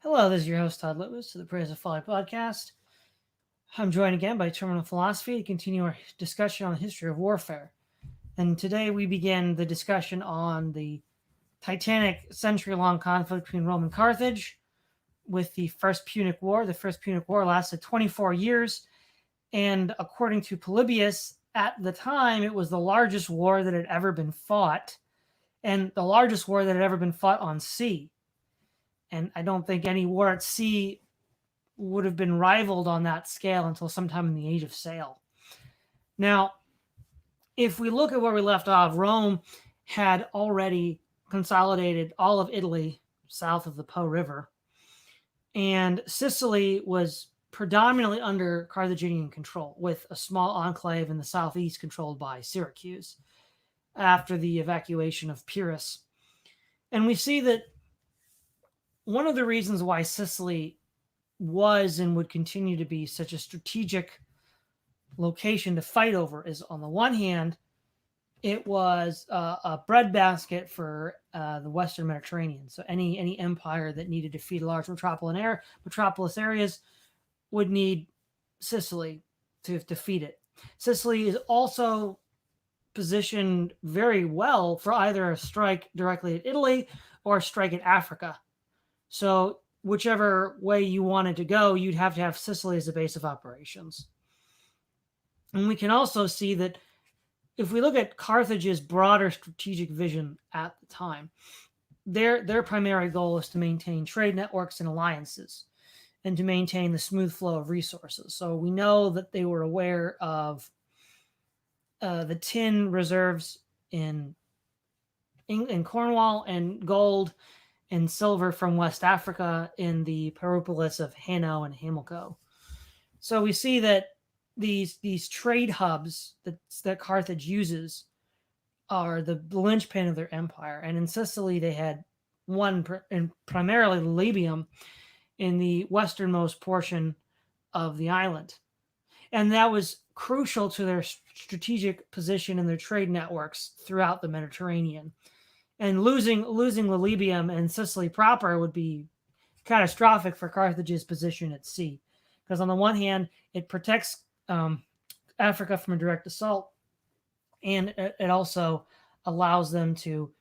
Hello, this is your host, Todd Litwas, to the Praise of Folly podcast. I'm joined again by Terminal Philosophy to continue our discussion on the history of warfare. And today we begin the discussion on the titanic century-long conflict between Rome and Carthage with the First Punic War. The First Punic War lasted 24 years, and according to Polybius, at the time, it was the largest war that had ever been fought, and the largest war that had ever been fought on sea. And I don't think any war at sea would have been rivaled on that scale until sometime in the age of sail. Now, if we look at where we left off, Rome had already consolidated all of Italy south of the Po River, and Sicily was predominantly under Carthaginian control, with a small enclave in the southeast controlled by Syracuse after the evacuation of Pyrrhus. And we see that one of the reasons why Sicily was and would continue to be such a strategic location to fight over is, on the one hand, it was a breadbasket for the Western Mediterranean. So any empire that needed to feed large metropolis areas would need Sicily to feed it. Sicily is also positioned very well for either a strike directly at Italy or a strike at Africa. So whichever way you wanted to go, you'd have to have Sicily as a base of operations. And we can also see that if we look at Carthage's broader strategic vision at the time, their primary goal is to maintain trade networks and alliances and to maintain the smooth flow of resources. So we know that they were aware of the tin reserves in Cornwall and gold and silver from West Africa in the Peripolis of Hanno and Hamilco. So we see that these trade hubs that Carthage uses are the linchpin of their empire. And in Sicily, they had one, and primarily Libium, in the westernmost portion of the island. And that was crucial to their strategic position and their trade networks throughout the Mediterranean. And losing Libium and Sicily proper would be catastrophic for Carthage's position at sea. Because on the one hand, it protects Africa from a direct assault, and it also allows them to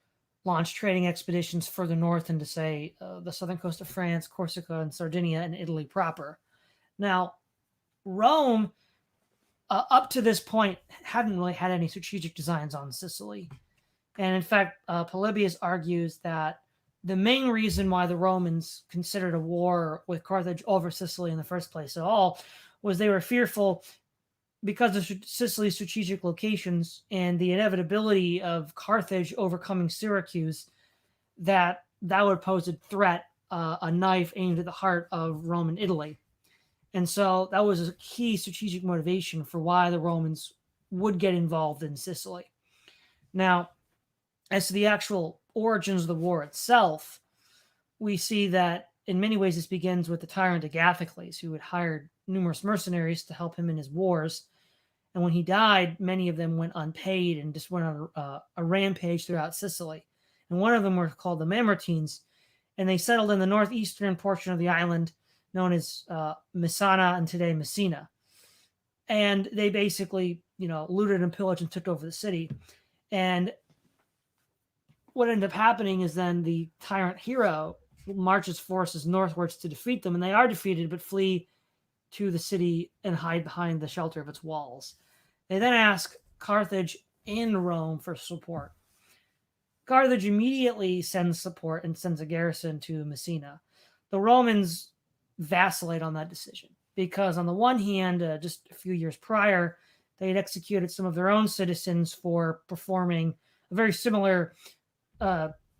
launch trading expeditions further north into, say, the southern coast of France, Corsica, and Sardinia, and Italy proper. Now, Rome, up to this point, hadn't really had any strategic designs on Sicily. And in fact, Polybius argues that the main reason why the Romans considered a war with Carthage over Sicily in the first place at all was they were fearful, because of Sicily's strategic locations and the inevitability of Carthage overcoming Syracuse, that would pose a threat, a knife aimed at the heart of Roman Italy. And so that was a key strategic motivation for why the Romans would get involved in Sicily. Now, as to the actual origins of the war itself, we see that in many ways this begins with the tyrant Agathocles, who had hired numerous mercenaries to help him in his wars. And when he died, many of them went unpaid and just went on a rampage throughout Sicily. And one of them were called the Mamertines, and they settled in the northeastern portion of the island known as Messina and today Messina. And they basically, looted and pillaged and took over the city. And what ended up happening is then the tyrant hero marches forces northwards to defeat them, and they are defeated but flee to the city and hide behind the shelter of its walls. They then ask Carthage and Rome for support. Carthage immediately sends support and sends a garrison to Messina. The Romans vacillate on that decision because, on the one hand, just a few years prior, they had executed some of their own citizens for performing a very similar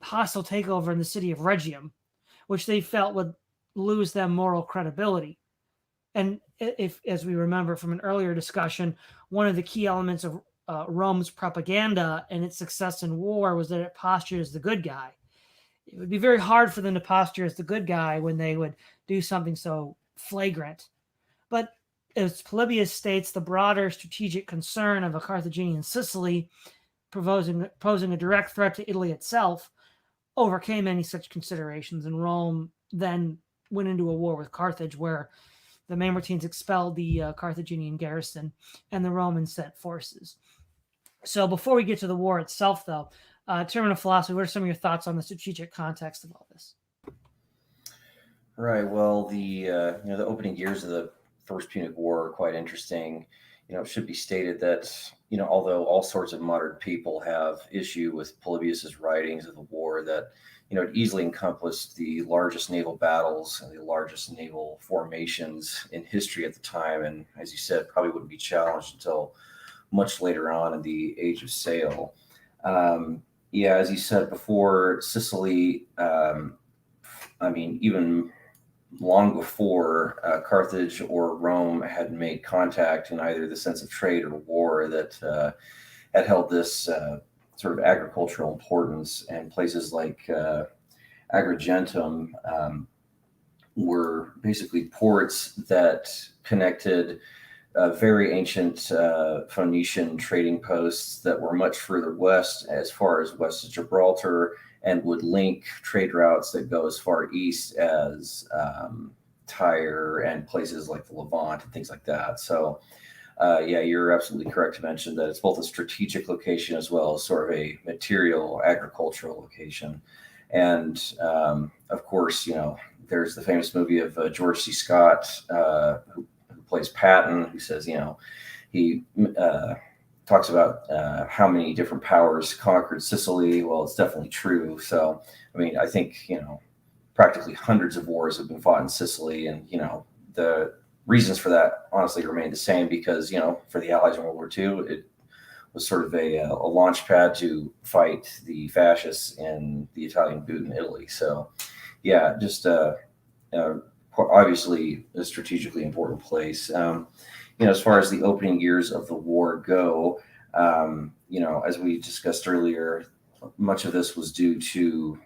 hostile takeover in the city of Rhegium, which they felt would lose them moral credibility. And if, as we remember from an earlier discussion, one of the key elements of Rome's propaganda and its success in war was that it postured as the good guy. It would be very hard for them to posture as the good guy when they would do something so flagrant. But as Polybius states, the broader strategic concern of a Carthaginian Sicily posing a direct threat to Italy itself overcame any such considerations, and Rome then went into a war with Carthage where the Mamertines expelled the Carthaginian garrison and the Romans sent forces. So before we get to the war itself, though, term of philosophy, what are some of your thoughts on the strategic context of all this? Right. Well, the opening years of the First Punic War are quite interesting. It should be stated that although all sorts of modern people have issue with Polybius's writings of the war, that it easily encompassed the largest naval battles and the largest naval formations in history at the time, and as you said, probably wouldn't be challenged until much later on in the Age of Sail. Yeah, as you said before, Sicily. Even long before Carthage or Rome had made contact in either the sense of trade or war, that had held this sort of agricultural importance, and places like Agrigentum were basically ports that connected very ancient Phoenician trading posts that were much further west, as far as west of Gibraltar, and would link trade routes that go as far east as Tyre and places like the Levant and things like that. So, yeah, you're absolutely correct to mention that it's both a strategic location as well as sort of a material agricultural location. And of course, there's the famous movie of George C. Scott, who plays Patton, who says, he talks about how many different powers conquered Sicily. Well, it's definitely true. So, I think, practically hundreds of wars have been fought in Sicily. And, the reasons for that honestly remain the same because, for the Allies in World War II, it was sort of a launch pad to fight the fascists in the Italian boot in Italy. So, yeah, just obviously a strategically important place. As far as the opening years of the war go, as we discussed earlier, much of this was due to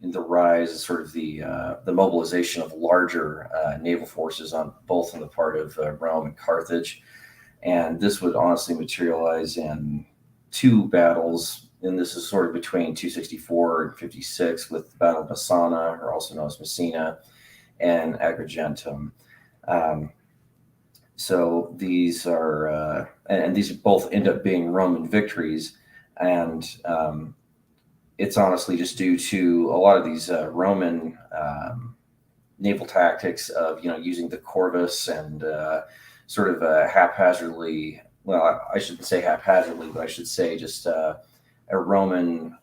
the rise, sort of the mobilization of larger naval forces on the part of Rome and Carthage, and this would honestly materialize in two battles. And this is sort of between 264 and 56, with the Battle of Messina, or also known as Messina, and Agrigentum. So these are, and these both end up being Roman victories, and it's honestly just due to a lot of these Roman naval tactics of using the corvus and sort of haphazardly. Well, I shouldn't say haphazardly, but I should say just a Roman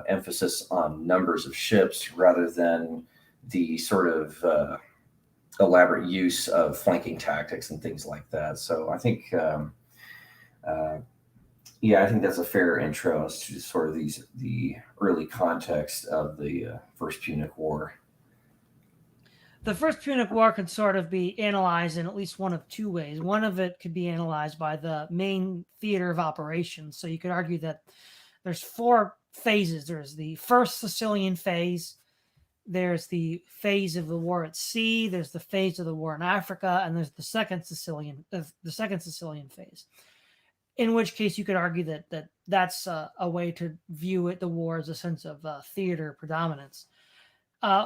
emphasis on numbers of ships rather than the sort of elaborate use of flanking tactics and things like that. So I think, I think that's a fair intro as to sort of the early context of the First Punic War. The First Punic War could sort of be analyzed in at least one of two ways. One of it could be analyzed by the main theater of operations. So you could argue that there's four phases. There's the first Sicilian phase, there's the phase of the war at sea, there's the phase of the war in Africa, and there's the second Sicilian phase. In which case, you could argue that's a way to view it, the war, as a sense of theater predominance.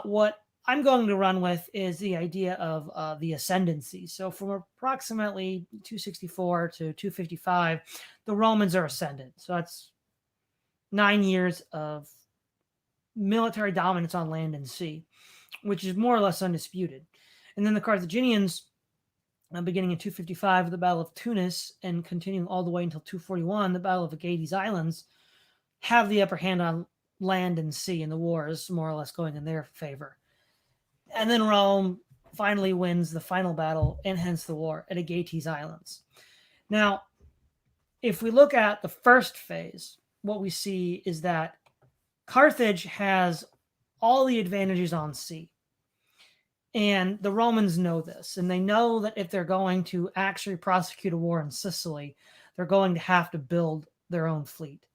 What I'm going to run with is the idea of the ascendancy. So from approximately 264 to 255, the Romans are ascendant. So that's 9 years of military dominance on land and sea, which is more or less undisputed. And then the Carthaginians, beginning in 255 with the Battle of Tunis and continuing all the way until 241, the Battle of Aegates Islands, have the upper hand on land and sea, and the war is more or less going in their favor. And then Rome finally wins the final battle, and hence the war at Aegates Islands. Now, if we look at the first phase, what we see is that Carthage has all the advantages on sea. And the Romans know this, and they know that if they're going to actually prosecute a war in Sicily, they're going to have to build their own fleet.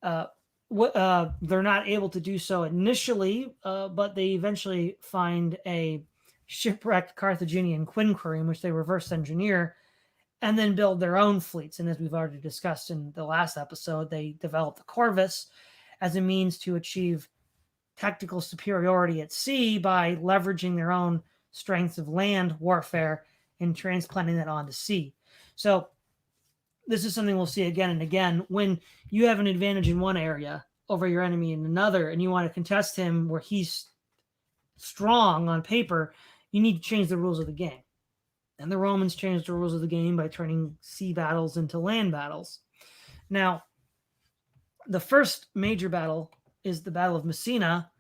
They're not able to do so initially, but they eventually find a shipwrecked Carthaginian quinquereme, which they reverse engineer, and then build their own fleets. And as we've already discussed in the last episode, they develop the corvus as a means to achieve tactical superiority at sea by leveraging their own strengths of land warfare and transplanting that onto sea. So this is something we'll see again and again. When you have an advantage in one area over your enemy in another, and you want to contest him where he's strong on paper, you need to change the rules of the game. And the Romans changed the rules of the game by turning sea battles into land battles. Now, the first major battle is the Battle of Messina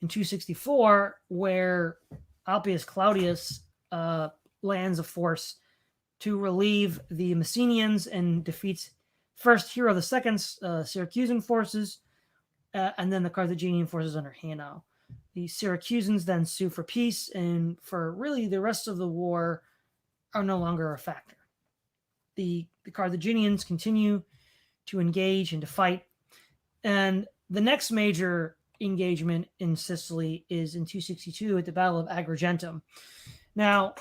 in 264, where Appius Claudius lands a force to relieve the Messenians and defeats first Hero II's Syracusan forces, and then the Carthaginian forces under Hanno. The Syracusans then sue for peace, and for really the rest of the war are no longer a factor. The Carthaginians continue to engage and to fight, and the next major engagement in Sicily is in 262 at the Battle of Agrigentum. Now,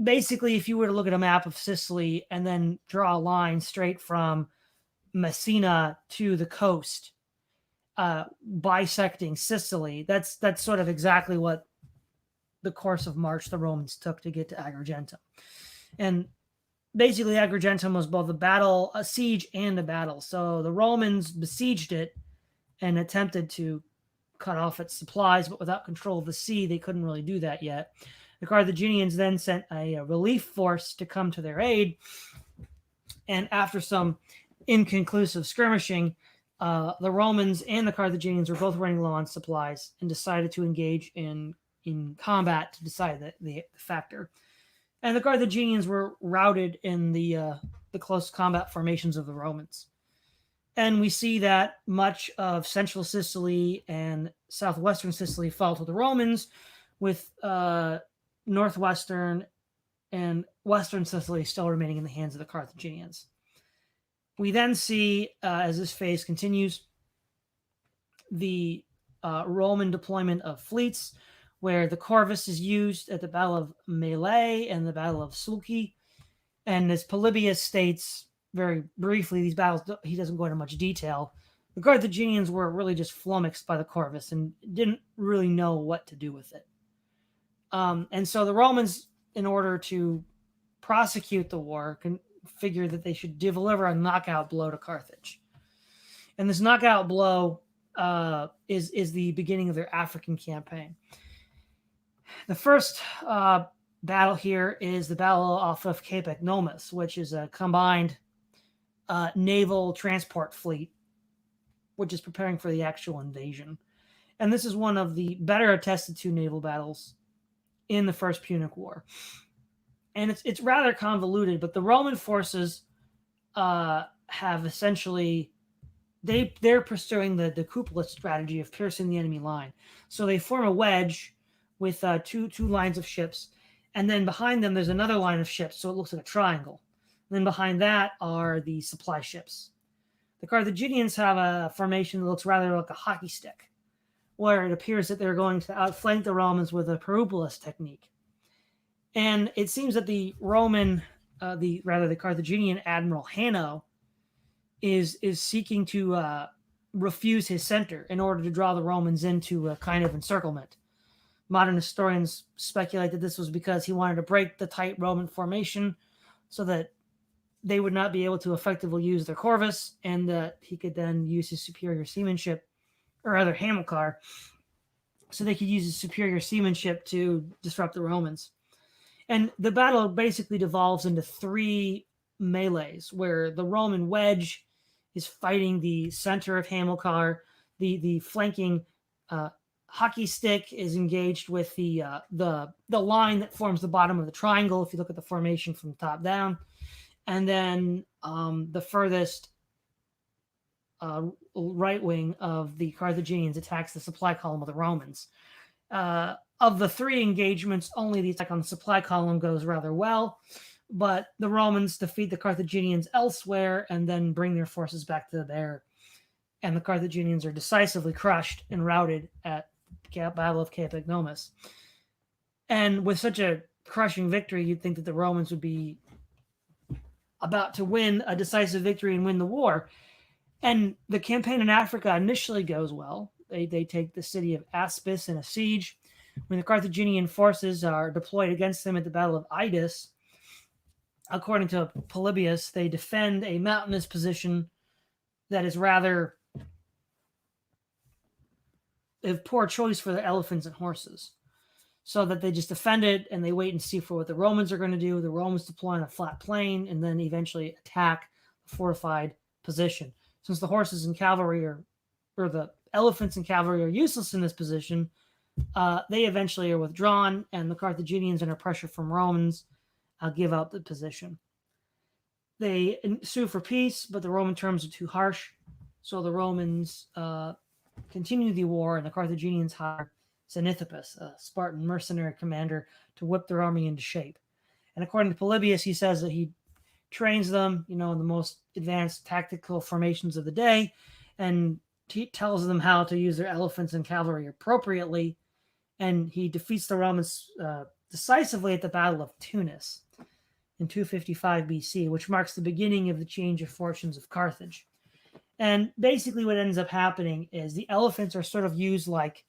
basically, if you were to look at a map of Sicily and then draw a line straight from Messina to the coast, bisecting Sicily, that's sort of exactly what the course of march the Romans took to get to Agrigentum. And basically, Agrigentum was both a siege and a battle. So the Romans besieged it and attempted to cut off its supplies, but without control of the sea, they couldn't really do that yet. The Carthaginians then sent a relief force to come to their aid, and after some inconclusive skirmishing, the Romans and the Carthaginians were both running low on supplies and decided to engage in combat to decide the factor. And the Carthaginians were routed in the close combat formations of the Romans. And we see that much of central Sicily and southwestern Sicily fell to the Romans, with northwestern and western Sicily still remaining in the hands of the Carthaginians. We then see, as this phase continues, the Roman deployment of fleets, where the Corvus is used at the Battle of Melae and the Battle of Sulci. And as Polybius states very briefly, these battles, he doesn't go into much detail. The Carthaginians were really just flummoxed by the Corvus and didn't really know what to do with it. And so the Romans, in order to prosecute the war, figured that they should deliver a knockout blow to Carthage. And this knockout blow is the beginning of their African campaign. The first battle here is the battle off of Cape Nomas, which is a combined naval transport fleet, which is preparing for the actual invasion. And this is one of the better attested to naval battles in the First Punic War. And it's rather convoluted, but the Roman forces have essentially, they're pursuing the cupola strategy of piercing the enemy line. So they form a wedge with two lines of ships, and then behind them there's another line of ships, so it looks like a triangle. And then behind that are the supply ships. The Carthaginians have a formation that looks rather like a hockey stick, where it appears that they're going to outflank the Romans with a peripolis technique. And it seems that the Carthaginian admiral Hanno is seeking to refuse his center in order to draw the Romans into a kind of encirclement. Modern historians speculate that this was because he wanted to break the tight Roman formation so that they would not be able to effectively use their Corvus, and that he could then use his superior seamanship, or rather Hamilcar, so they could use his superior seamanship to disrupt the Romans. And the battle basically devolves into three melees, where the Roman wedge is fighting the center of Hamilcar, the flanking hockey stick is engaged with the line that forms the bottom of the triangle, if you look at the formation from the top down. And then the furthest right wing of the Carthaginians attacks the supply column of the Romans. Of the three engagements, only the attack on the supply column goes rather well, but the Romans defeat the Carthaginians elsewhere and then bring their forces back to there. And the Carthaginians are decisively crushed and routed at the Battle of Cape Nomas. And with such a crushing victory, you'd think that the Romans would be about to win a decisive victory and win the war. And the campaign in Africa initially goes well. They take the city of Aspis in a siege, When the Carthaginian forces are deployed against them at the Battle of Idus, according to Polybius, they defend a mountainous position that is rather a poor choice for their elephants and horses. So that they just defend it and they wait and see for what the Romans are going to do. The Romans deploy on a flat plain and then eventually attack the fortified position. Since the horses and cavalry or the elephants and cavalry are useless in this position, they eventually are withdrawn, and the Carthaginians, under pressure from Romans, give out the position. They sue for peace, but the Roman terms are too harsh, so the Romans continue the war, and the Carthaginians hire Xanthipus, a Spartan mercenary commander, to whip their army into shape. And according to Polybius, he says that he trains them, in the most advanced tactical formations of the day, and he tells them how to use their elephants and cavalry appropriately. And he defeats the Romans decisively at the Battle of Tunis in 255 BC, which marks the beginning of the change of fortunes of Carthage. And basically what ends up happening is the elephants are sort of used like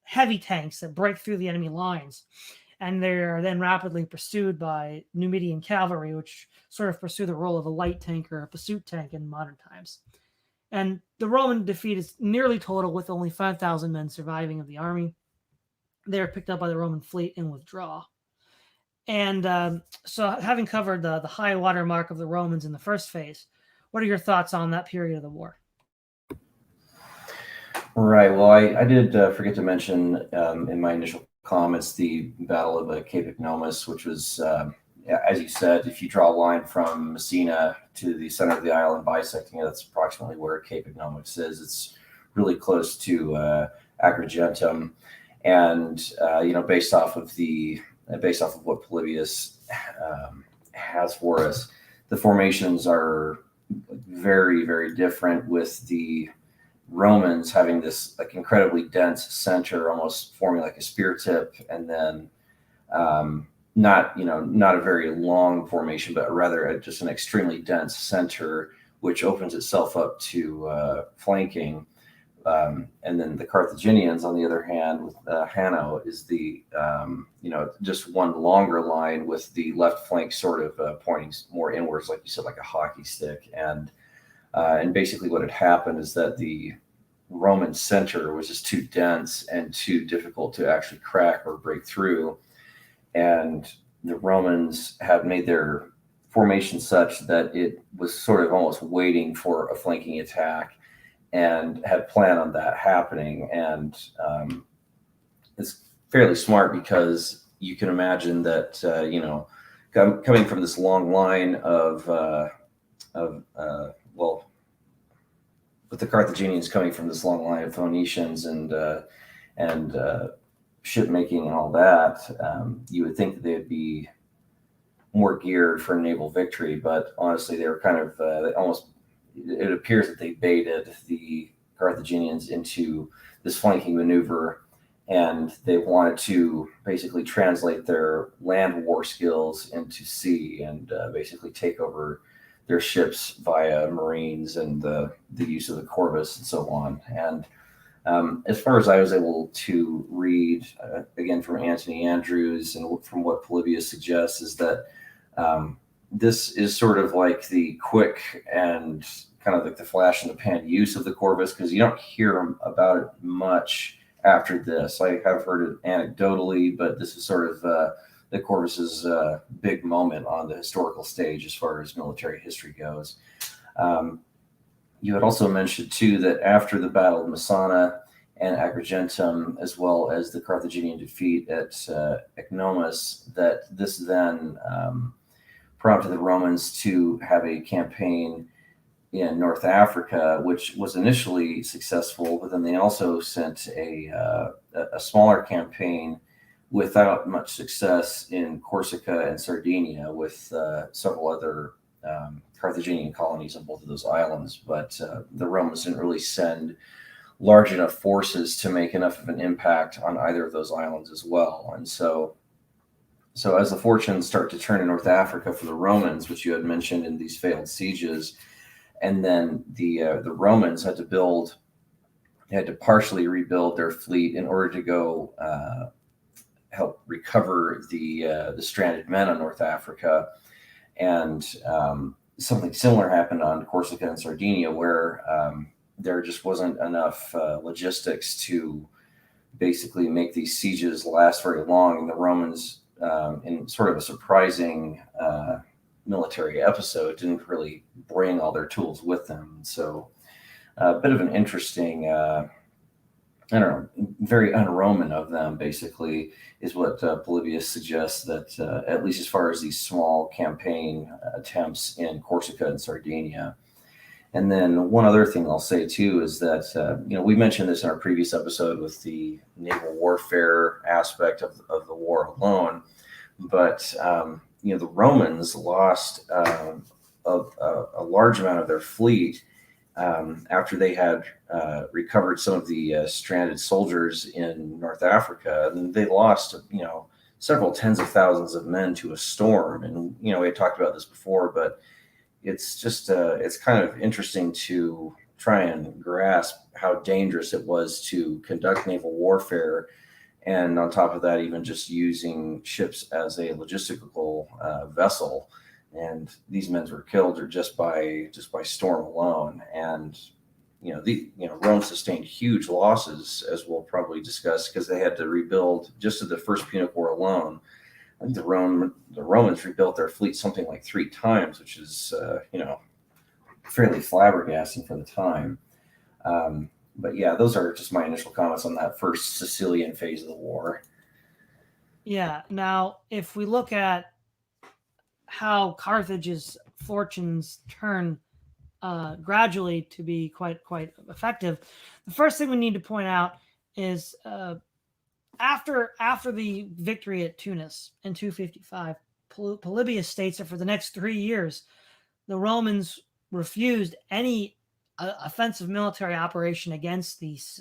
heavy tanks that break through the enemy lines. And they are then rapidly pursued by Numidian cavalry, which sort of pursue the role of a light tank or a pursuit tank in modern times. And the Roman defeat is nearly total, with only 5,000 men surviving of the army. They are picked up by the Roman fleet and withdraw. And so having covered the high water mark of the Romans in the first phase, what are your thoughts on that period of the war? Right. Well, I did forget to mention in my initial comments the Battle of Cape Nomas, which was, as you said, if you draw a line from Messina to the center of the island, bisecting it, that's approximately where Cape Nomas is. It's really close to Agrigentum, and based off of what Polybius has for us, the formations are very, very different, with the Romans having this like incredibly dense center, almost forming like a spear tip, and then not a very long formation, but rather just an extremely dense center, which opens itself up to flanking. And then the Carthaginians, on the other hand, with Hanno, is the just one longer line with the left flank sort of pointing more inwards, like you said, like a hockey stick. And basically what had happened is that the Roman center was just too dense and too difficult to actually crack or break through. And the Romans had made their formation such that it was sort of almost waiting for a flanking attack, and had planned on that happening. And it's fairly smart, because you can imagine that, coming from this long line with the Carthaginians coming from this long line of Phoenicians and ship making and all that, you would think that they'd be more geared for a naval victory. But honestly, they were kind of it appears that they baited the Carthaginians into this flanking maneuver, and they wanted to basically translate their land war skills into sea, and basically take over their ships via marines and the use of the corvus and so on. And as far as I was able to read, again, from Anthony Andrews and from what Polybius suggests, is that this is sort of like the quick and kind of like the flash in the pan use of the corvus, because you don't hear about it much after this. I have heard it anecdotally, but this is sort of the corvus's big moment on the historical stage as far as military history goes. You had also mentioned too that after the Battle of Messina and Agrigentum, as well as the Carthaginian defeat at Nomas, that this then prompted the Romans to have a campaign in North Africa, which was initially successful, but then they also sent a smaller campaign without much success in Corsica and Sardinia, with several other Carthaginian colonies on both of those islands. But the Romans didn't really send large enough forces to make enough of an impact on either of those islands as well. And so as the fortunes start to turn in North Africa for the Romans, which you had mentioned in these failed sieges, and then the Romans had to partially rebuild their fleet in order to go help recover the stranded men on North Africa. And something similar happened on Corsica and Sardinia, where there just wasn't enough logistics to basically make these sieges last very long. And the Romans, in sort of a surprising military episode, didn't really bring all their tools with them. So a bit of an interesting, I don't know, very un-Roman of them, basically, is what Polybius suggests, that at least as far as these small campaign attempts in Corsica and Sardinia. And then one other thing I'll say too is that, we mentioned this in our previous episode with the naval warfare aspect of the war alone, but, the Romans lost a large amount of their fleet after they had recovered some of the stranded soldiers in North Africa. And they lost, several tens of thousands of men to a storm. And, we had talked about this before, but it's just it's kind of interesting to try and grasp how dangerous it was to conduct naval warfare, and on top of that, even just using ships as a logistical vessel. And these men were killed or just by storm alone. And Rome sustained huge losses, as we'll probably discuss, because they had to rebuild just in the First Punic War alone. I think the Romans rebuilt their fleet something like 3 times, which is fairly flabbergasting for the time. But yeah, those are just my initial comments on that first Sicilian phase of the war. Yeah. Now, if we look at how Carthage's fortunes turn gradually to be quite effective, the first thing we need to point out is after the victory at Tunis in 255, Polybius states that for the next 3 years, the Romans refused any offensive military operation against these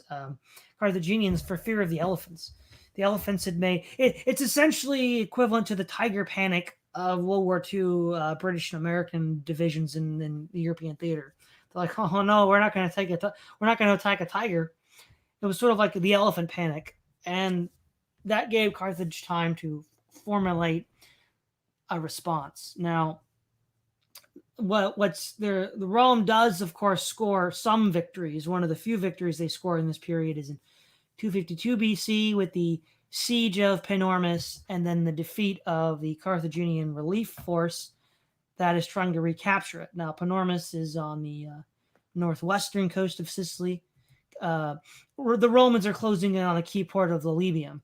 Carthaginians for fear of the elephants. The elephants had made it's essentially equivalent to the tiger panic of World War II British and American divisions in the European theater. They're like, oh no, we're not going to attack a tiger. It was sort of like the elephant panic, and that gave Carthage time to formulate a response. Now, the Rome does, of course, score some victories. One of the few victories they score in this period is in 252 BC with the siege of Panormus, and then the defeat of the Carthaginian relief force that is trying to recapture it. Now, Panormus is on the northwestern coast of Sicily. The Romans are closing in on a key port of the Libyum.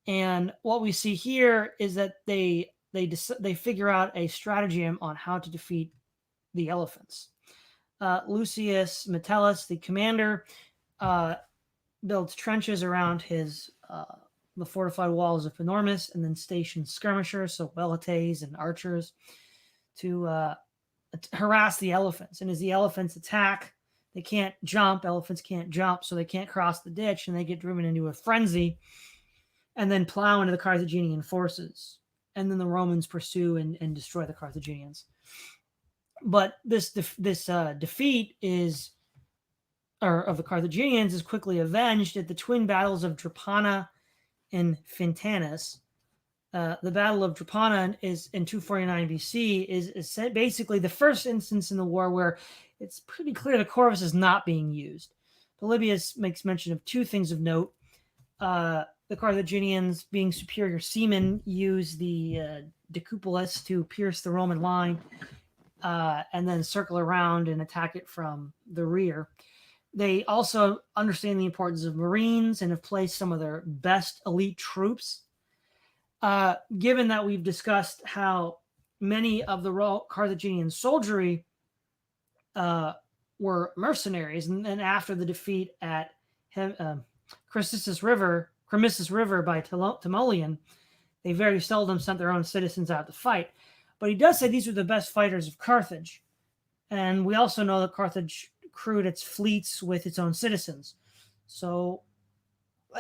And what we see here is that they figure out a stratagem on how to defeat the elephants. Lucius Metellus, the commander, builds trenches around the fortified walls of Panormus, and then stations skirmishers, so velites and archers, to harass the elephants. And as the elephants attack, they can't jump. Elephants can't jump, so they can't cross the ditch, and they get driven into a frenzy and then plow into the Carthaginian forces. And then the Romans pursue and destroy the Carthaginians. But this defeat of the Carthaginians is quickly avenged at the twin battles of Drepana and Fintanius. The Battle of Drepana is in 249 BC is basically the first instance in the war where it's pretty clear the corvus is not being used. Polybius makes mention of 2 things of note. The Carthaginians, being superior seamen, use the decupolis to pierce the Roman line and then circle around and attack it from the rear. They also understand the importance of Marines and have placed some of their best elite troops. Given that we've discussed how many of the Carthaginian soldiery were mercenaries, and after the defeat at Chrysis River by Timoleon, they very seldom sent their own citizens out to fight. But he does say these were the best fighters of Carthage. And we also know that Carthage crewed its fleets with its own citizens. So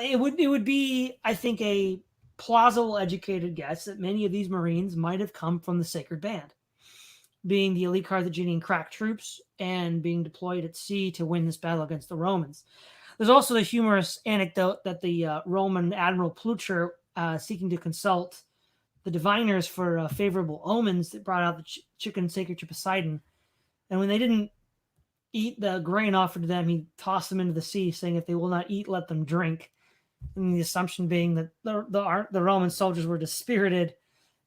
it would be, I think, a plausible educated guess that many of these Marines might have come from the Sacred Band, being the elite Carthaginian crack troops and being deployed at sea to win this battle against the Romans. There's also the humorous anecdote that the Roman Admiral Plucher seeking to consult the diviners for favorable omens that brought out the chicken sacred to Poseidon. And when they didn't eat the grain offered to them, he tossed them into the sea, saying, "If they will not eat, let them drink." And the assumption being that the Roman soldiers were dispirited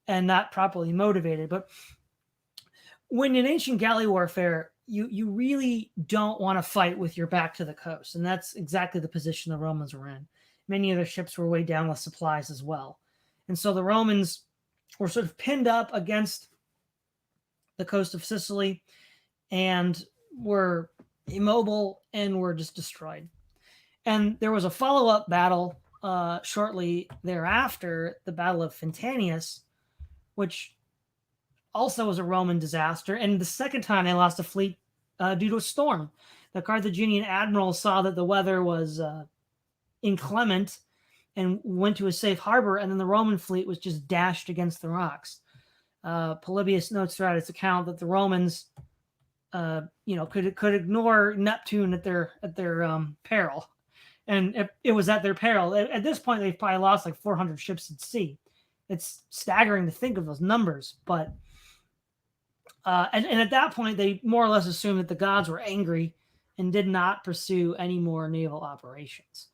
and not properly motivated. But when in ancient galley warfare, you really don't want to fight with your back to the coast, and that's exactly the position the Romans were in. Many of their ships were weighed down with supplies as well, and so the Romans were sort of pinned up against the coast of Sicily and were immobile and were just destroyed. And there was a follow-up battle shortly thereafter, the Battle of Fintanius, which also was a Roman disaster. And the second time they lost a fleet due to a storm. The Carthaginian admiral saw that the weather was inclement and went to a safe harbor, and then the Roman fleet was just dashed against the rocks. Polybius notes throughout his account that the Romans, could ignore Neptune at their peril, and it was at their peril. At this point, they've probably lost like 400 ships at sea. It's staggering to think of those numbers, but and at that point, they more or less assumed that the gods were angry and did not pursue any more naval operations.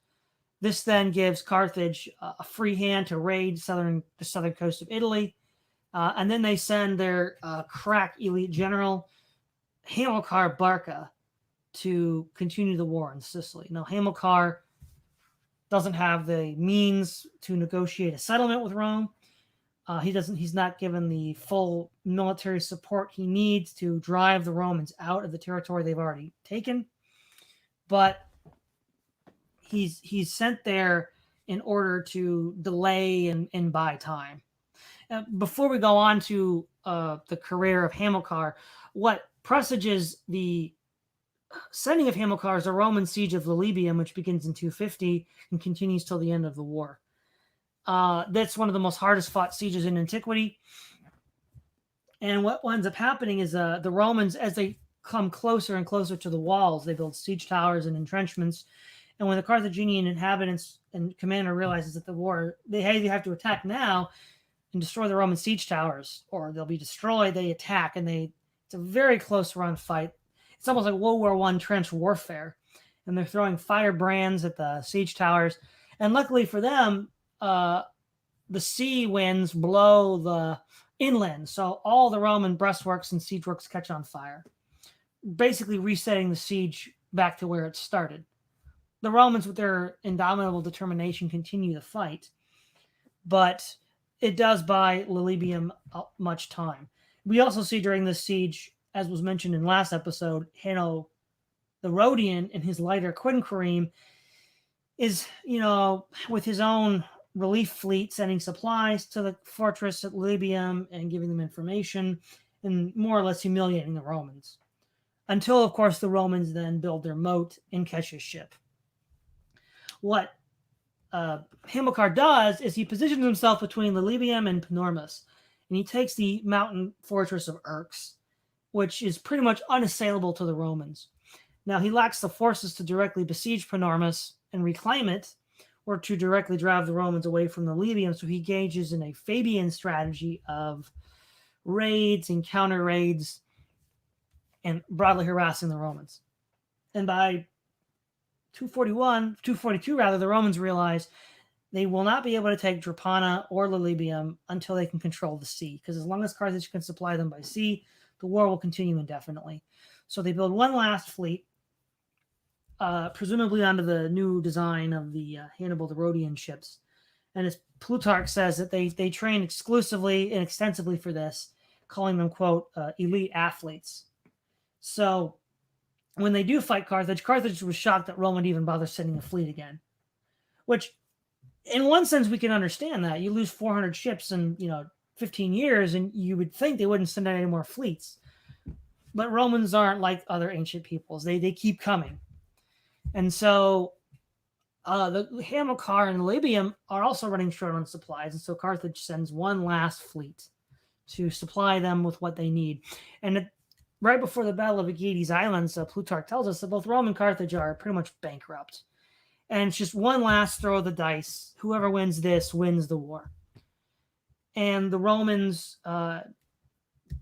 This then gives Carthage a free hand to raid the southern coast of Italy, and then they send their crack elite general Hamilcar Barca to continue the war in Sicily. Now, Hamilcar doesn't have the means to negotiate a settlement with Rome. He's not given the full military support he needs to drive the Romans out of the territory they've already taken. But he's sent there in order to delay and buy time. Before we go on to the career of Hamilcar, what presages the sending of Hamilcar is a Roman siege of Lilybaeum, which begins in 250 and continues till the end of the war. That's one of the most hardest fought sieges in antiquity. And what ends up happening is the Romans, as they come closer and closer to the walls, they build siege towers and entrenchments. And when the Carthaginian inhabitants and commander realizes that the war, they have to attack now and destroy the Roman siege towers, or they'll be destroyed, they attack, and it's a very close run fight. It's almost like World War I trench warfare. And they're throwing firebrands at the siege towers. And luckily for them, the sea winds blow the inland, so all the Roman breastworks and siege works catch on fire, basically resetting the siege back to where it started. The Romans, with their indomitable determination, continue the fight, but it does buy Lilybaeum much time. We also see during this siege, as was mentioned in last episode, Hanno the Rhodian and his lighter Quinquereme is, with his own relief fleet sending supplies to the fortress at Lilybaeum and giving them information and more or less humiliating the Romans. Until, of course, the Romans then build their moat and catch his ship. What Hamilcar does is he positions himself between Lilybaeum and Panormus, and he takes the mountain fortress of Erx, which is pretty much unassailable to the Romans. Now, he lacks the forces to directly besiege Panormus and reclaim it, or to directly drive the Romans away from the Lilybaeum, so he engages in a Fabian strategy of raids and counter raids and broadly harassing the Romans. And by 242, the Romans realize they will not be able to take Drepana or Lilybaeum until they can control the sea, because as long as Carthage can supply them by sea, the war will continue indefinitely. So they build one last fleet, presumably under the new design of the Hannibal the Rhodian ships. And as Plutarch says, that they train exclusively and extensively for this, calling them, quote, elite athletes. So when they do fight Carthage was shocked that Rome would even bother sending a fleet again. Which, in one sense, we can understand that. You lose 400 ships in 15 years, and you would think they wouldn't send out any more fleets. But Romans aren't like other ancient peoples. They keep coming. And so the Hamilcar and Lilybaeum are also running short on supplies, and so Carthage sends one last fleet to supply them with what they need. And right before the Battle of Aegides Islands, Plutarch tells us that both Rome and Carthage are pretty much bankrupt. And it's just one last throw of the dice. Whoever wins this wins the war. And the Romans, the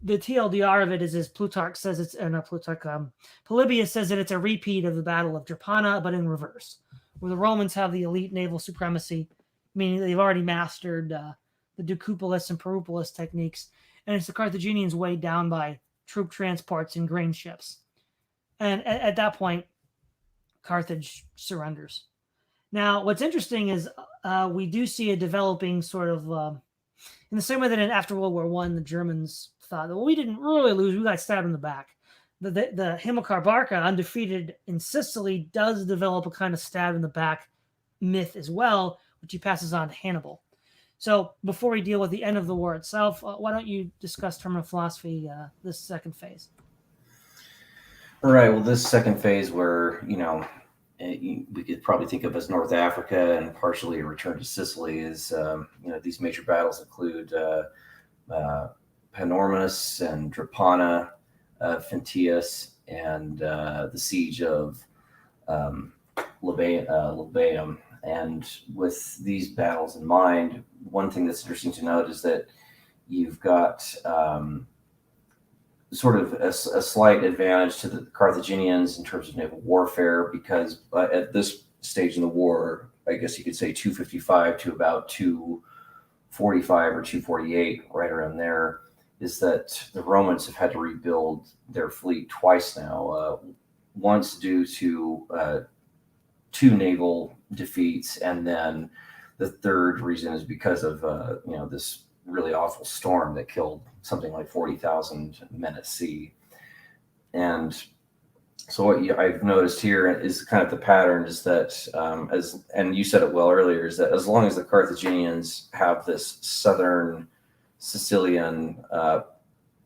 TLDR of it is, as Plutarch says, it's not Plutarch. Polybius says that it's a repeat of the Battle of Drepana, but in reverse, where the Romans have the elite naval supremacy, meaning they've already mastered the Decupolis and Peripolis techniques, and it's the Carthaginians weighed down by troop transports and grain ships. And at that point, Carthage surrenders. Now, what's interesting is we do see a developing sort of, in the same way that after World War I, the Germans thought, well, we didn't really lose, we got stabbed in the back. The Hamilcar Barca, undefeated in Sicily, does develop a kind of stab in the back myth as well, which he passes on to Hannibal. So before we deal with the end of the war itself, why don't you discuss terminal philosophy, this second phase? All right. Well, this second phase, where we could probably think of as North Africa and partially a return to Sicily, is these major battles include Panormus and Drepana, Fintanius, and the siege of Libaeum. And with these battles in mind, one thing that's interesting to note is that you've got sort of a slight advantage to the Carthaginians in terms of naval warfare, because at this stage in the war, I guess you could say 255 to about 245 or 248, right around there, is that the Romans have had to rebuild their fleet twice now. Once due to two naval defeats, and then the third reason is because of this really awful storm that killed something like 40,000 men at sea. And so what I've noticed here is kind of the pattern is that, and you said it well earlier, is that as long as the Carthaginians have this southern Sicilian,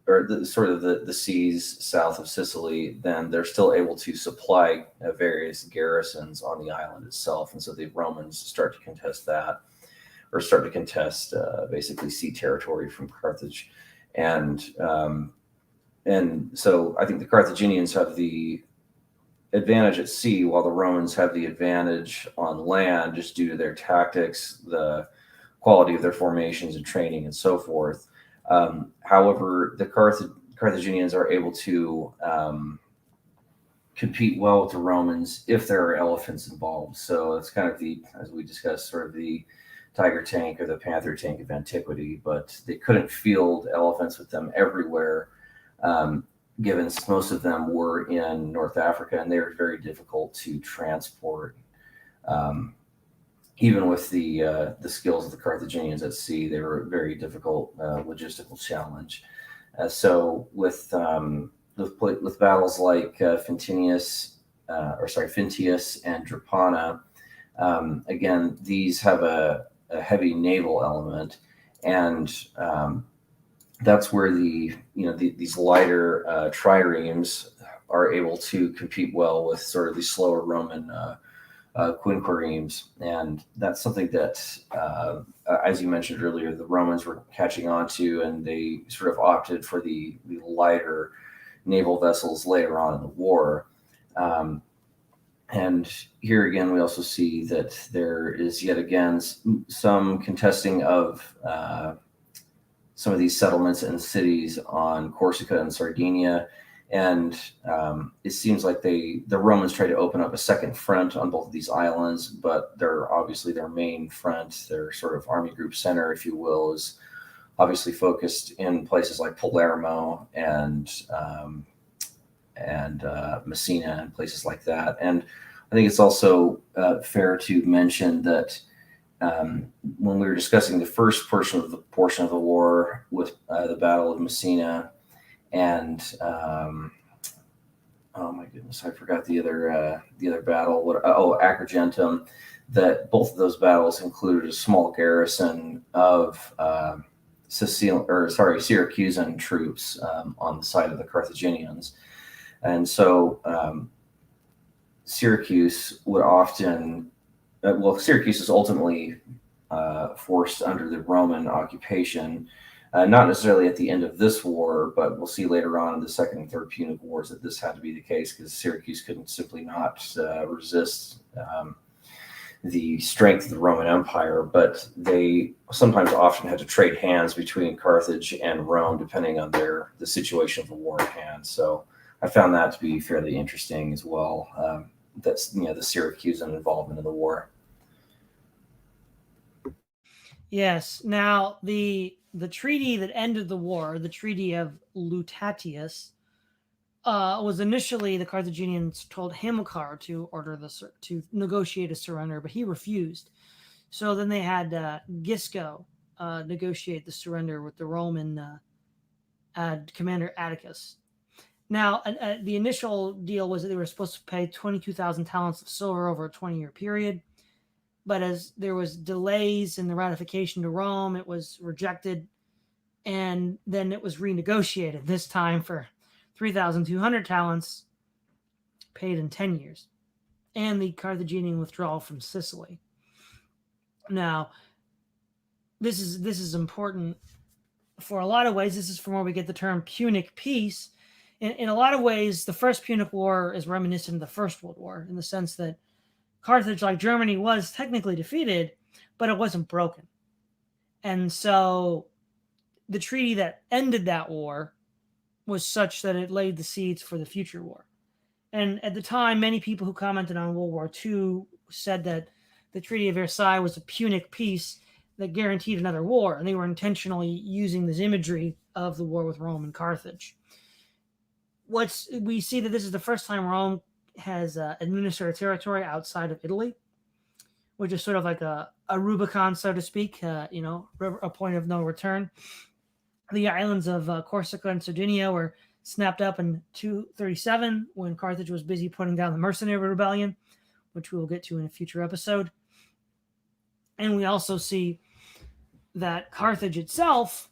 or the seas south of Sicily, then they're still able to supply various garrisons on the island itself. And so the Romans start to contest that, or start to contest basically sea territory from Carthage. And so I think the Carthaginians have the advantage at sea, while the Romans have the advantage on land, just due to their tactics, the quality of their formations and training, and so forth. However, the Carthaginians are able to compete well with the Romans if there are elephants involved. So it's kind of as we discussed, sort of the tiger tank or the panther tank of antiquity, but they couldn't field elephants with them everywhere, given most of them were in North Africa, and they were very difficult to transport. Even with the skills of the Carthaginians at sea, they were a very difficult logistical challenge. So with battles like Fintanius and Drepana, again, these have a heavy naval element, and that's where these lighter triremes are able to compete well with sort of the slower Roman quinquiremes. And that's something that, as you mentioned earlier, the Romans were catching on to, and they sort of opted for the lighter naval vessels later on in the war. And here again, we also see that there is yet again some contesting of some of these settlements and cities on Corsica and Sardinia. And it seems like the Romans try to open up a second front on both of these islands, but they're obviously their main front, their sort of army group center, if you will, is obviously focused in places like Palermo and Messina and places like that. And I think it's also fair to mention that when we were discussing the first portion of the war with the Battle of Messina, and oh my goodness, I forgot the other battle. Agrigentum. That both of those battles included a small garrison of Syracusan troops on the side of the Carthaginians, and so Syracuse would often. Syracuse is ultimately forced under the Roman occupation, not necessarily at the end of this war, but we'll see later on in the Second and Third Punic Wars that this had to be the case, because Syracuse couldn't simply not resist the strength of the Roman Empire, but they sometimes often had to trade hands between Carthage and Rome, depending on the situation of the war at hand. So I found that to be fairly interesting as well. That's the Syracusan involvement in the war. Yes. Now the treaty that ended the war, the Treaty of Lutatius, was initially the Carthaginians told Hamilcar to to negotiate a surrender, but he refused. So then they had Gisco negotiate the surrender with the Roman commander Atticus. Now, the initial deal was that they were supposed to pay 22,000 talents of silver over a 20-year period. But as there was delays in the ratification to Rome, it was rejected. And then it was renegotiated, this time for 3,200 talents paid in 10 years. And the Carthaginian withdrawal from Sicily. Now, this is important for a lot of ways. This is from where we get the term Punic peace. In a lot of ways, the First Punic War is reminiscent of the First World War in the sense that Carthage, like Germany, was technically defeated, but it wasn't broken. And so the treaty that ended that war was such that it laid the seeds for the future war. And at the time, many people who commented on World War II said that the Treaty of Versailles was a Punic peace that guaranteed another war, and they were intentionally using this imagery of the war with Rome and Carthage. We see that this is the first time Rome has administered a territory outside of Italy, which is sort of like a Rubicon, so to speak, a point of no return. The islands of Corsica and Sardinia were snapped up in 237 when Carthage was busy putting down the mercenary rebellion, which we will get to in a future episode. And we also see that Carthage itself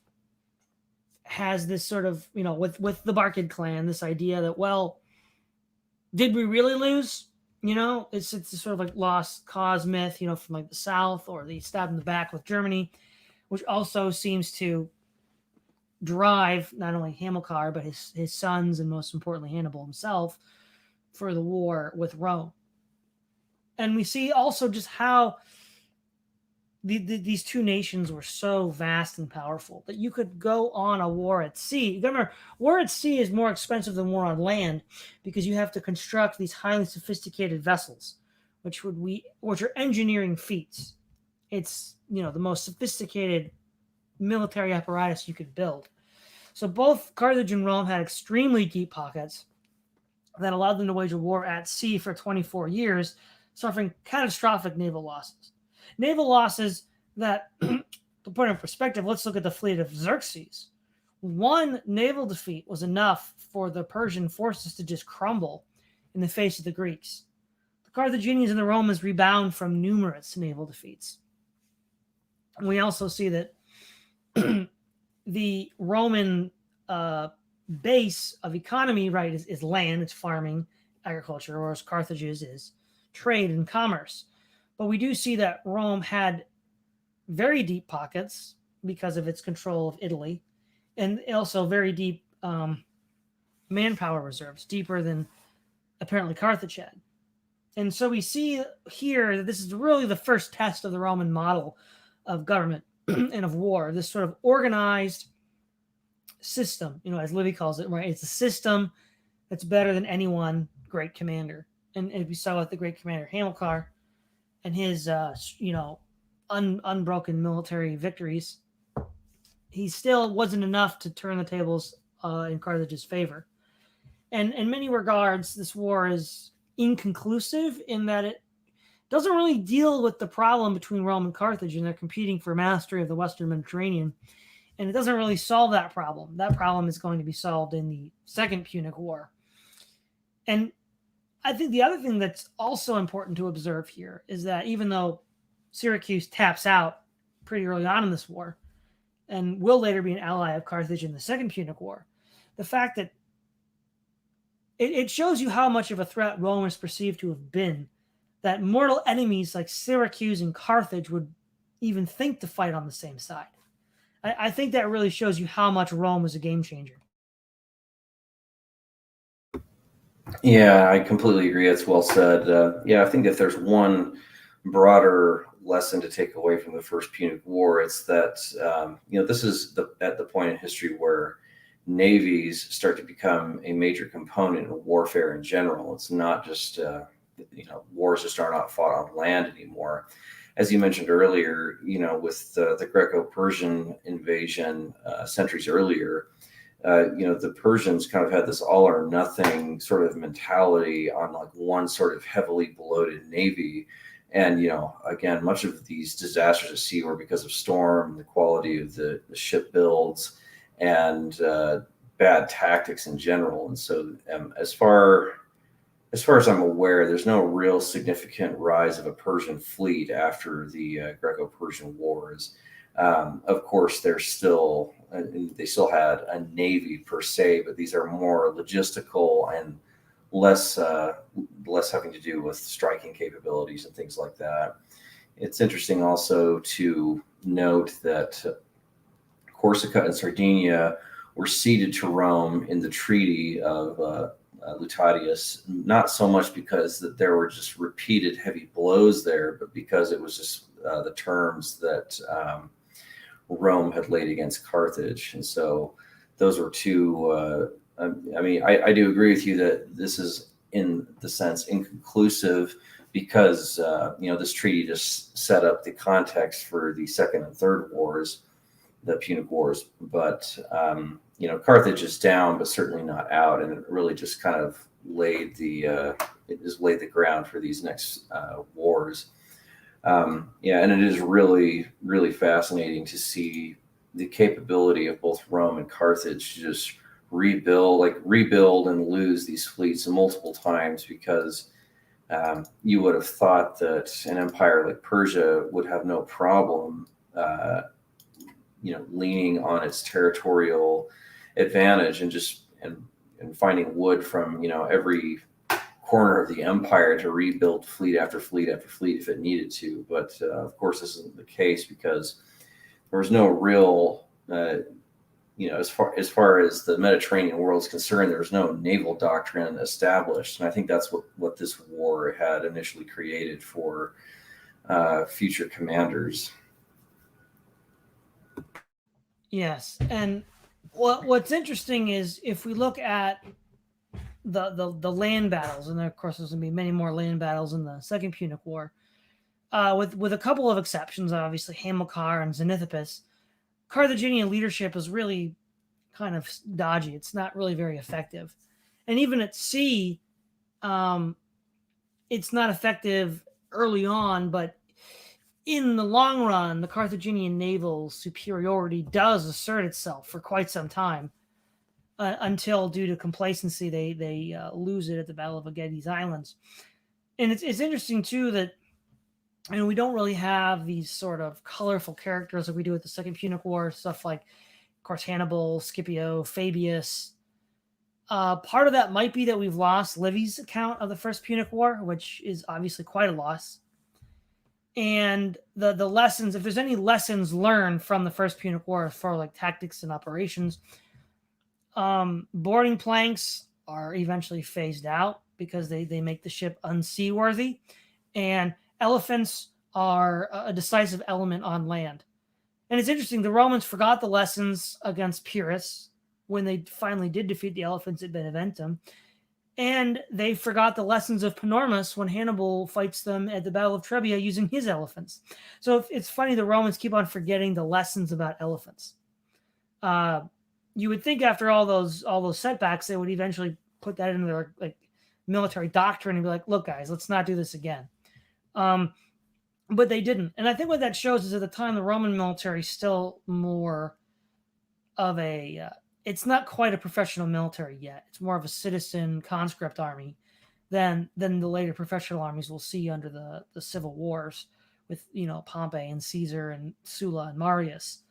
has this sort of, with the Barcid clan, this idea that, well, did we really lose? It's a sort of like lost cause myth, from like the South, or they stabbed in the back with Germany, which also seems to drive not only Hamilcar, but his sons, and most importantly, Hannibal himself, for the war with Rome. And we see also just how these two nations were so vast and powerful that you could go on a war at sea. Remember, war at sea is more expensive than war on land because you have to construct these highly sophisticated vessels, which are engineering feats. It's the most sophisticated military apparatus you could build. So both Carthage and Rome had extremely deep pockets that allowed them to wage a war at sea for 24 years, suffering catastrophic naval losses. Naval losses that, to put in perspective, let's look at the fleet of Xerxes. One naval defeat was enough for the Persian forces to just crumble in the face of the Greeks. The Carthaginians and the Romans rebound from numerous naval defeats. And we also see that the Roman base of economy, right, is land, it's farming, agriculture, whereas Carthage's is trade and commerce. But we do see that Rome had very deep pockets because of its control of Italy, and also very deep manpower reserves, deeper than apparently Carthage had. And so we see here that this is really the first test of the Roman model of government and of war, this sort of organized system, as Livy calls it, right? It's a system that's better than any one great commander. And we saw with the great commander Hamilcar and his, unbroken military victories, he still wasn't enough to turn the tables in Carthage's favor. And in many regards, this war is inconclusive in that it doesn't really deal with the problem between Rome and Carthage, and they're competing for mastery of the Western Mediterranean. And it doesn't really solve that problem. That problem is going to be solved in the Second Punic War. And I think the other thing that's also important to observe here is that even though Syracuse taps out pretty early on in this war and will later be an ally of Carthage in the Second Punic War, the fact that it shows you how much of a threat Rome is perceived to have been, that mortal enemies like Syracuse and Carthage would even think to fight on the same side. I think that really shows you how much Rome was a game changer. Yeah, I completely agree. That's well said. I think if there's one broader lesson to take away from the First Punic War. It's that this is at the point in history where navies start to become a major component of warfare in general. It's not just wars just are not fought on land anymore. As you mentioned earlier, with the Greco-Persian invasion centuries earlier, the Persians kind of had this all or nothing sort of mentality on like one sort of heavily bloated navy. And, again, much of these disasters at sea were because of storm, the quality of the ship builds, and bad tactics in general. And so as far as I'm aware, there's no real significant rise of a Persian fleet after the Greco-Persian Wars. Of course, they still had a navy per se, but these are more logistical and less having to do with striking capabilities and things like that. It's interesting also to note that Corsica and Sardinia were ceded to Rome in the Treaty of Lutatius, not so much because that there were just repeated heavy blows there, but because it was just the terms that Rome had laid against Carthage. And so those were two. I do agree with you that this is, in the sense, inconclusive because this treaty just set up the context for the Second and Third Wars, the Punic Wars. But Carthage is down, but certainly not out, and it really just kind of laid the ground for these next wars. And it is really, really fascinating to see the capability of both Rome and Carthage to just rebuild and lose these fleets multiple times, because you would have thought that an empire like Persia would have no problem leaning on its territorial advantage and finding wood from every corner of the empire to rebuild fleet after fleet after fleet if it needed to. But of course, this isn't the case, because there was no real as far as the Mediterranean world is concerned, there was no naval doctrine established. And I think that's what this war had initially created for future commanders. Yes, and what's interesting is if we look at the land battles, and of course there's going to be many more land battles in the Second Punic War, with a couple of exceptions, obviously Hamilcar and Xenothippus. Carthaginian leadership is really kind of dodgy. It's not really very effective. And even at sea, it's not effective early on, but in the long run, the Carthaginian naval superiority does assert itself for quite some time, until, due to complacency, they lose it at the Battle of Aegetes Islands. And it's interesting, too, that we don't really have these sort of colorful characters that we do with the Second Punic War, stuff like, of course, Hannibal, Scipio, Fabius. Part of that might be that we've lost Livy's account of the First Punic War, which is obviously quite a loss. And the lessons, if there's any lessons learned from the First Punic War for like tactics and operations, boarding planks are eventually phased out because they make the ship unseaworthy, and elephants are a decisive element on land. And it's interesting, the Romans forgot the lessons against Pyrrhus when they finally did defeat the elephants at Beneventum. And they forgot the lessons of Panormus when Hannibal fights them at the Battle of Trebia using his elephants. So it's funny, the Romans keep on forgetting the lessons about elephants. You would think after all those setbacks, they would eventually put that into their military doctrine and be like, look, guys, let's not do this again. But they didn't. And I think what that shows is at the time, the Roman military is still more of a... it's not quite a professional military yet. It's more of a citizen conscript army than the later professional armies we'll see under the civil wars with, Pompey and Caesar and Sulla and Marius.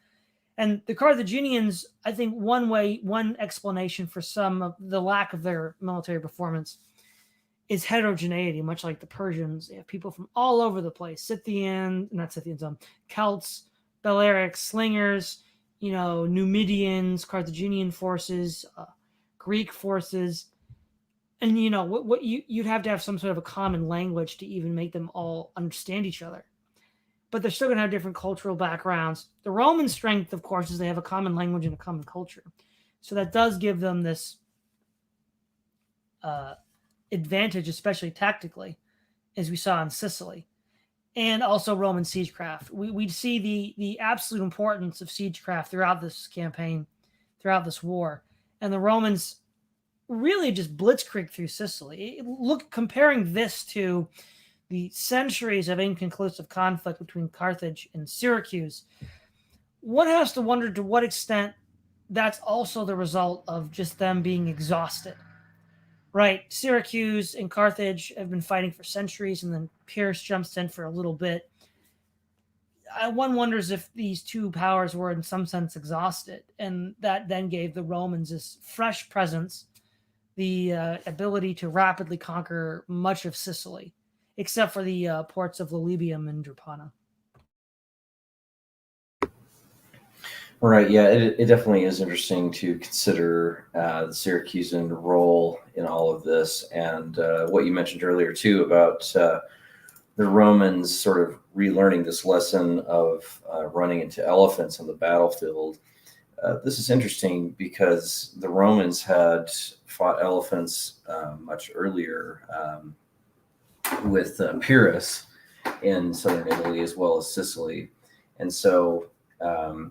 And the Carthaginians, I think one explanation for some of the lack of their military performance is heterogeneity, much like the Persians. They have people from all over the place. Celts, Balearics, slingers, Numidians, Carthaginian forces, Greek forces. And what you'd have to have some sort of a common language to even make them all understand each other. But they're still going to have different cultural backgrounds. The Roman strength, of course, is they have a common language and a common culture. So that does give them this uh, advantage, especially tactically, as we saw in Sicily, and also Roman siegecraft. We see the absolute importance of siegecraft throughout this campaign, throughout this war, and the Romans really just blitzkrieg through Sicily. Look, comparing this to the centuries of inconclusive conflict between Carthage and Syracuse, one has to wonder to what extent that's also the result of just them being exhausted. Right, Syracuse and Carthage have been fighting for centuries, and then Pierce jumps in for a little bit. One wonders if these two powers were in some sense exhausted, and that then gave the Romans this fresh presence, the ability to rapidly conquer much of Sicily, except for the ports of Lilybaeum and Drepana. Right. Yeah, it definitely is interesting to consider the Syracusan role in all of this, and what you mentioned earlier too about the Romans sort of relearning this lesson of running into elephants on the battlefield. This is interesting because the Romans had fought elephants much earlier with Pyrrhus in southern Italy as well as Sicily, and so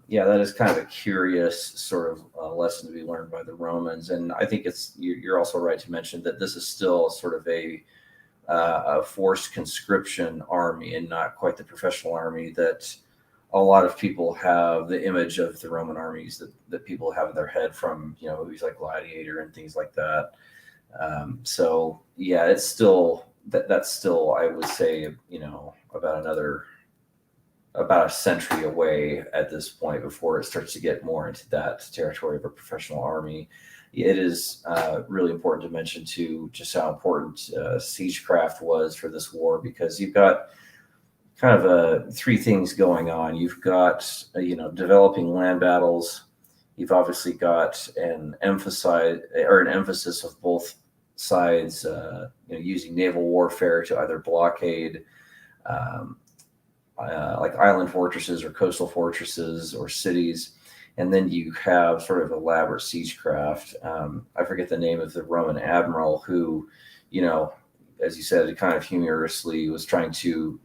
yeah, that is kind of a curious sort of lesson to be learned by the Romans. And I think you're also right to mention that this is still sort of a forced conscription army and not quite the professional army that a lot of people have the image of the Roman armies that people have in their head from movies like Gladiator and things like that. So yeah, it's still that's still, I would say, about a century away at this point before it starts to get more into that territory of a professional army. It is really important to mention too just how important siegecraft was for this war, because you've got kind of three things going on. You've got developing land battles. You've obviously got an emphasis of both sides, using naval warfare to either blockade um, like island fortresses or coastal fortresses or cities. And then you have sort of elaborate siegecraft. I forget the name of the Roman admiral who, as you said, kind of humorously was trying to,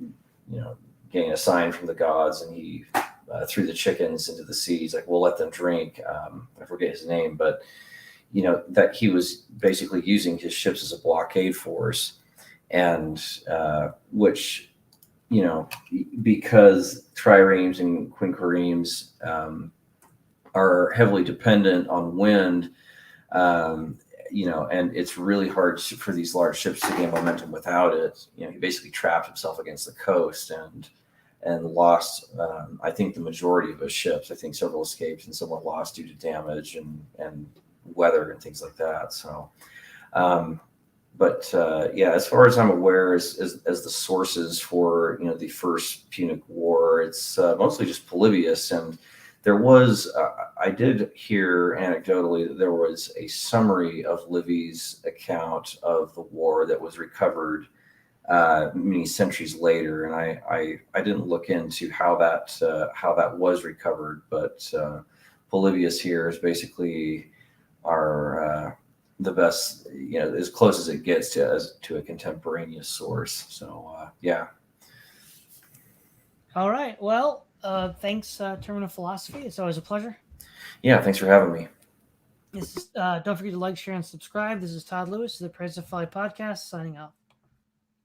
gain a sign from the gods, and he threw the chickens into the sea. He's like, we'll let them drink. I forget his name, but, that he was basically using his ships as a blockade force, and which, because triremes and quinqueremes are heavily dependent on wind, and it's really hard for these large ships to gain momentum without it. He basically trapped himself against the coast and lost, I think, the majority of his ships. I think several escaped and some were lost due to damage and weather and things like that. So, but yeah, as far as I'm aware, as the sources for the First Punic War, it's mostly just Polybius, and there was I did hear anecdotally that there was a summary of Livy's account of the war that was recovered many centuries later, and I didn't look into how that was recovered, but Polybius here is basically our the best, as close as it gets to a contemporaneous source. So yeah. All right. Well, thanks, Terminal Philosophy. It's always a pleasure. Yeah, thanks for having me. Don't forget to like, share, and subscribe. This is Todd Lewis of the Praise of Folly podcast, signing off.